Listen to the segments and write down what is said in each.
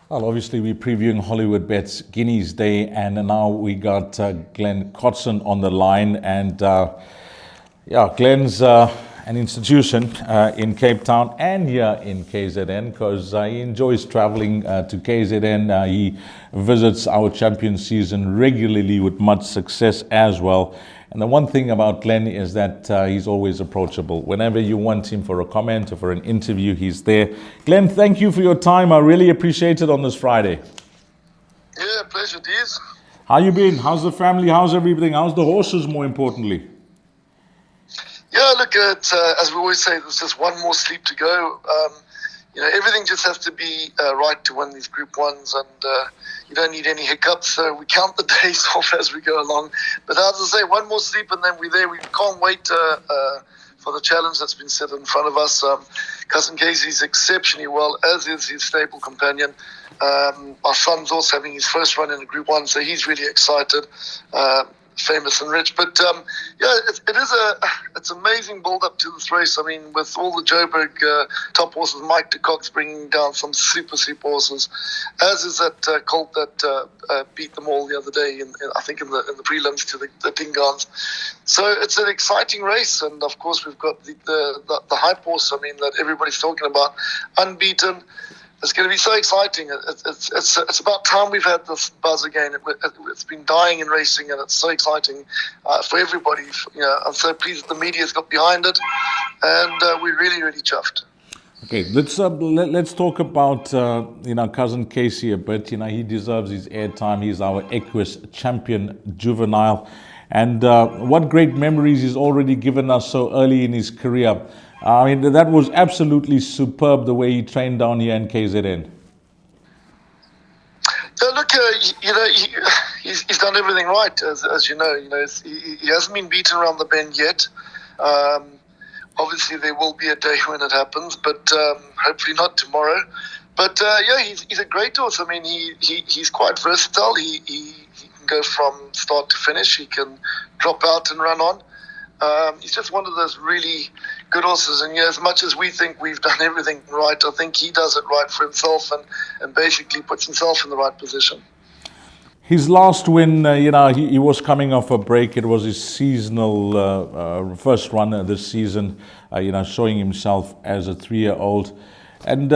Well, obviously we're previewing Hollywoodbets Guineas Day, and now we got Glen Kotzen on the line, and Glen's an institution in Cape Town and here in KZN because he enjoys traveling to KZN. He visits our champion season regularly with much success as well. And the one thing about Glen is that he's always approachable. Whenever you want him for a comment or for an interview, he's there. Glen, thank you for your time. I really appreciate it on this Friday. Yeah, pleasure, Deez. How you been? How's the family? How's everything? How's the horses, more importantly? Yeah, look, as we always say, there's just one more sleep to go. Everything just has to be right to win these Group 1s, and you don't need any hiccups, so we count the days off as we go along. But as I say, one more sleep and then we're there. We can't wait for the challenge that's been set in front of us. Cousin Casey's exceptionally well, as is his stable companion. Our son's also having his first run in a Group 1, so he's really excited. Famous and rich, but it's amazing build up to this race. I mean, with all the Joburg top horses, Mike de Kock's bringing down some super horses, as is that colt that beat them all the other day I think in the prelims to the Dingans. So it's an exciting race, and of course we've got the hype horse. I mean, that everybody's talking about, unbeaten. It's going to be so exciting. It's about time we've had this buzz again. It's been dying in racing, and it's so exciting for everybody. I'm so pleased the media's got behind it, and we're really chuffed. Okay, let's talk about cousin Casey a bit. He deserves his airtime. He's our Equus champion juvenile, and what great memories he's already given us so early in his career. I mean, that was absolutely superb, the way he trained down here in KZN. So look, he's done everything right, as you know. He hasn't been beaten around the bend yet. Obviously, there will be a day when it happens, but hopefully not tomorrow. But he's a great horse. I mean, he's quite versatile. He can go from start to finish. He can drop out and run on. He's just one of those really good horses, and as much as we think we've done everything right, I think he does it right for himself and basically puts himself in the right position. His last win, he was coming off a break. It was his seasonal first run this season, showing himself as a 3-year-old. And,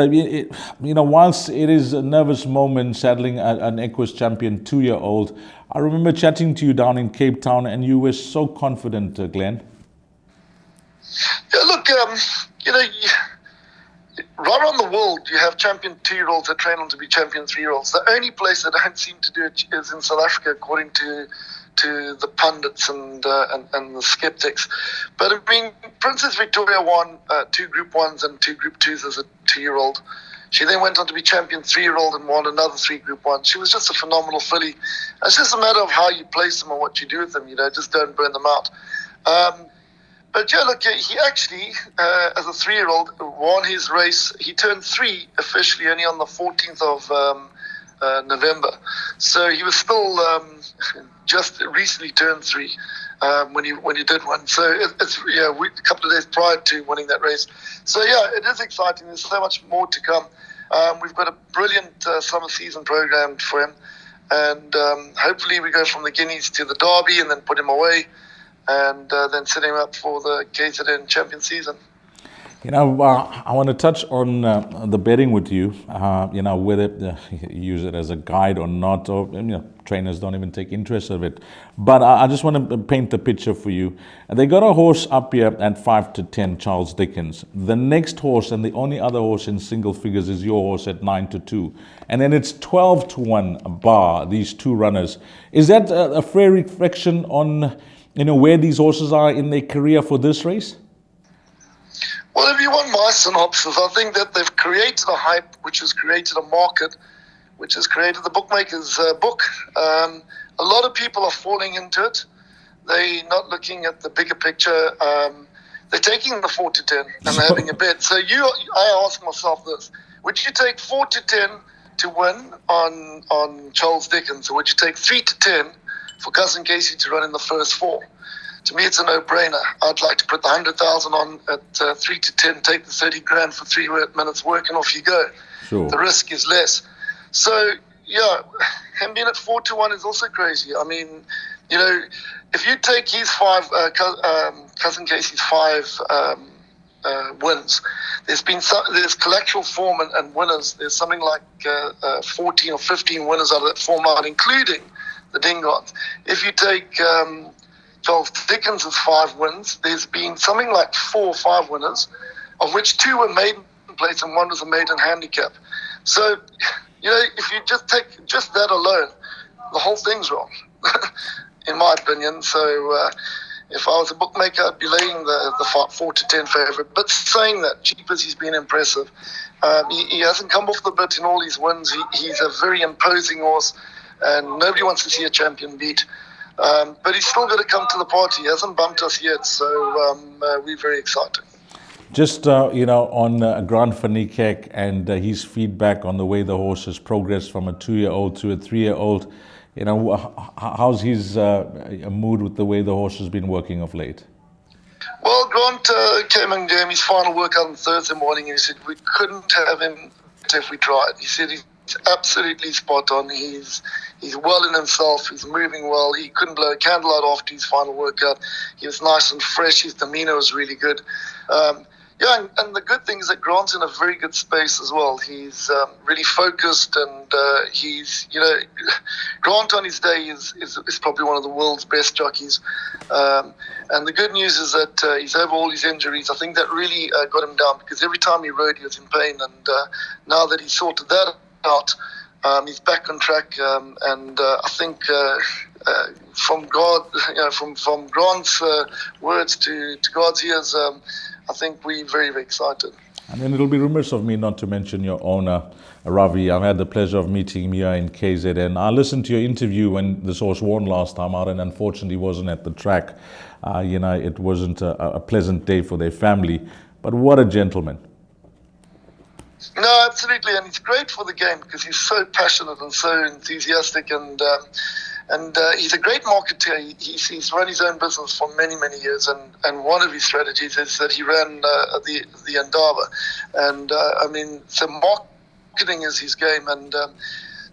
whilst it is a nervous moment saddling an Equus champion 2-year-old, I remember chatting to you down in Cape Town, and you were so confident, Glen. Yeah, look, right around the world, you have champion 2-year-olds that train on to be champion 3-year-olds. The only place that don't seem to do it is in South Africa, according to the pundits and the skeptics. But I mean, Princess Victoria won 2 Group 1s and 2 Group 2s as a 2-year-old. She then went on to be champion 3-year-old and won another 3 Group 1s. She was just a phenomenal filly. It's just a matter of how you place them and what you do with them. Just don't burn them out. But yeah, look, he actually, as a 3-year-old, won his race. He turned 3 officially only on the 14th of November. So he was still just recently turned 3 when he did one. So it's a couple of days prior to winning that race. So yeah, it is exciting. There's so much more to come. We've got a brilliant summer season programmed for him, and hopefully we go from the Guineas to the Derby and then put him away, and then set him up for the KZN champion season. I want to touch on the betting with you, whether you use it as a guide or not, or trainers don't even take interest of it. But I just want to paint the picture for you. They got a horse up here at 5-10, Charles Dickens. The next horse and the only other horse in single figures is your horse at 9-2. And then it's 12-1 bar, these 2 runners. Is that a fair reflection on where these horses are in their career for this race? Well, if you want my synopsis, I think that they've created a hype, which has created a market, which has created the bookmaker's book. A lot of people are falling into it. They're not looking at the bigger picture. They're taking the 4-10 and they're having a bet. So I ask myself this: would you take 4-10 to win on Charles Dickens, or would you take 3-10 for Cousin Casey to run in the first 4? To me, it's a no-brainer. I'd like to put the 100,000 on at 3-10, take the 30 grand for 3 minutes work, and off you go. Sure. The risk is less. So, yeah, him being at 4-1 is also crazy. I mean, if you take his cousin Casey's 5 wins, there's collateral form and winners. There's something like 14 or 15 winners out of that form line, including the Dingots. If you take Charles Dickens' 5 wins, there's been something like 4 or 5 winners, of which 2 were maiden place and 1 was a maiden handicap. So, if you just take just that alone, the whole thing's wrong, in my opinion. So, if I was a bookmaker, I'd be laying the 4-10 favourite. But saying that, Jeepers, he's been impressive. He hasn't come off the bit in all his wins. He's a very imposing horse, and nobody wants to see a champion beat. But he's still got to come to the party. He hasn't bumped us yet, so we're very excited. Just, on Grant van Niekerk and his feedback on the way the horse has progressed from a 2-year-old to a 3-year-old, how's his mood with the way the horse has been working of late? Well, Grant came and gave his final workout on Thursday morning, and he said we couldn't have him if we tried. He said he's absolutely spot on. He's well in himself. He's moving well. He couldn't blow a candle out after his final workout. He was nice and fresh. His demeanour was really good. And the good thing is that Grant's in a very good space as well. He's really focused, and Grant on his day is probably one of the world's best jockeys. And the good news is that he's over all his injuries. I think that really got him down, because every time he rode, he was in pain. And now that he's sorted that out, he's back on track. I think from God, from Grant's words to God's ears, I think we're very, very excited. And then it'll be remiss of me not to mention your owner, Ravi. I've had the pleasure of meeting him here in KZN. I listened to your interview when this horse won last time out, and unfortunately wasn't at the track. It wasn't a pleasant day for their family. But what a gentleman. No, absolutely. And it's great for the game because he's so passionate and so enthusiastic, and he's a great marketeer. He's run his own business for many, many years, and one of his strategies is that he ran the Andava. And so marketing is his game, and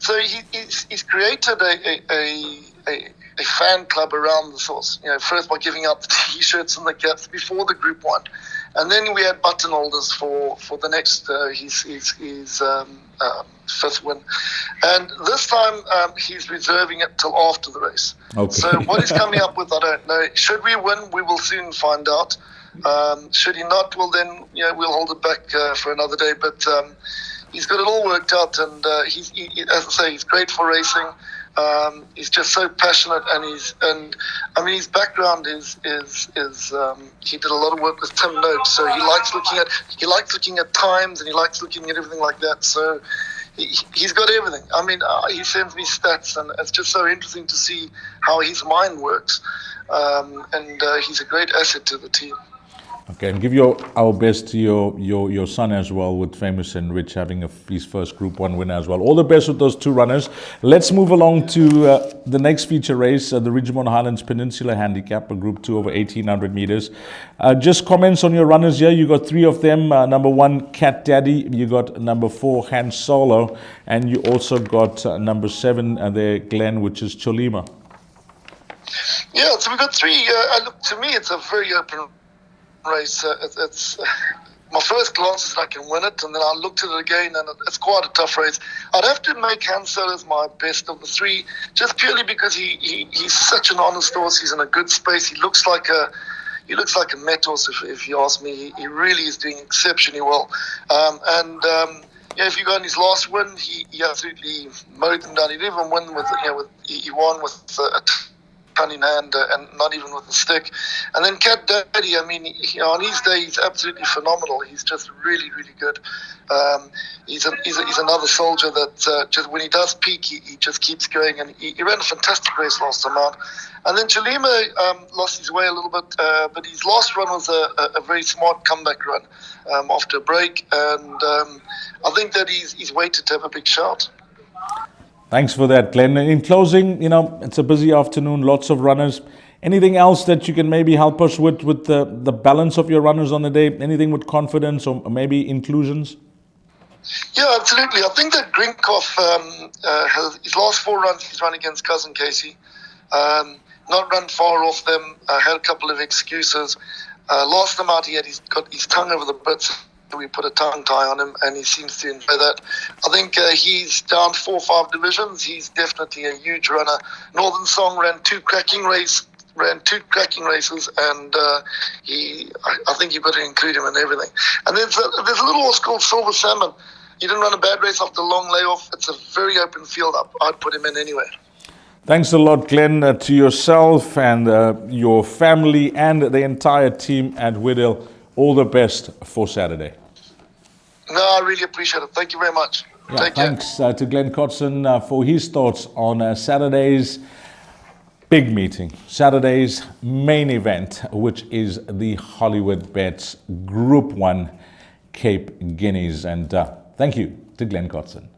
so he's created a fan club around the horse. First by giving out the T-shirts and the caps before the Group 1, and then we had button holders for the next his 5th win, and this time he's reserving it till after the race. Okay. So what he's coming up with, I don't know. Should we win, we will soon find out. Should he not, well then we'll hold it back for another day. But he's got it all worked out, and he, as I say, he's great for racing. He's just so passionate, and his background is he did a lot of work with Tim Noakes, so he likes looking at times, and he likes looking at everything like that. So he's got everything. He sends me stats, and it's just so interesting to see how his mind works. And he's a great asset to the team. Okay, and give our best to your son as well, with Famous and Rich having his first Group 1 winner as well. All the best with those 2 runners. Let's move along to the next feature race, the Ridgemont Highlands Peninsula Handicap, a Group 2 over 1,800 meters. Just comments on your runners here. You got 3 of them. Number 1, Cat Daddy. You got number 4, Han Solo. And you also got number 7 there, Glen, which is Cholima. Yeah, so we got 3. To me, it's a very open race. It's my first glance is that I can win it, and then I looked at it again, and it's quite a tough race. I'd have to make Han Solo as my best of the 3, just purely because he's such an honest horse. He's in a good space. He looks like a Met horse, if you ask me. He really is doing exceptionally well. If you go on his last win, he absolutely mowed them down. He didn't even win he won with a ton in hand, and not even with a stick. And then Cat Daddy, on his day, he's absolutely phenomenal. He's just really, really good. He's another soldier that just when he does peak, he just keeps going, and he ran a fantastic race last time out. And then Cholima lost his way a little bit, but his last run was a very smart comeback run after a break, and I think that he's waited to have a big shout. Thanks for that, Glen. In closing, it's a busy afternoon, lots of runners. Anything else that you can maybe help us with the balance of your runners on the day? Anything with confidence or maybe inclusions? Yeah, absolutely. I think that Grinkhoff, has his last 4 runs he's run against Cousin Casey. Not run far off them, had a couple of excuses. Last time out, he's got his tongue over the bits. We put a tongue tie on him, and he seems to enjoy that. I think he's down 4 or 5 divisions. He's definitely a huge runner. Northern Song ran two cracking races, and I think you've got to include him in everything. And there's a little horse called Silver Salmon. He didn't run a bad race after a long layoff. It's a very open field up. I'd put him in anyway. Thanks a lot, Glen, to yourself and your family and the entire team at Whithill. All the best for Saturday. No, I really appreciate it. Thank you very much. Yeah, Take care. thanks to Glen Kotzen for his thoughts on Saturday's big meeting, Saturday's main event, which is the Hollywoodbets Group 1 Cape Guineas. And thank you to Glen Kotzen.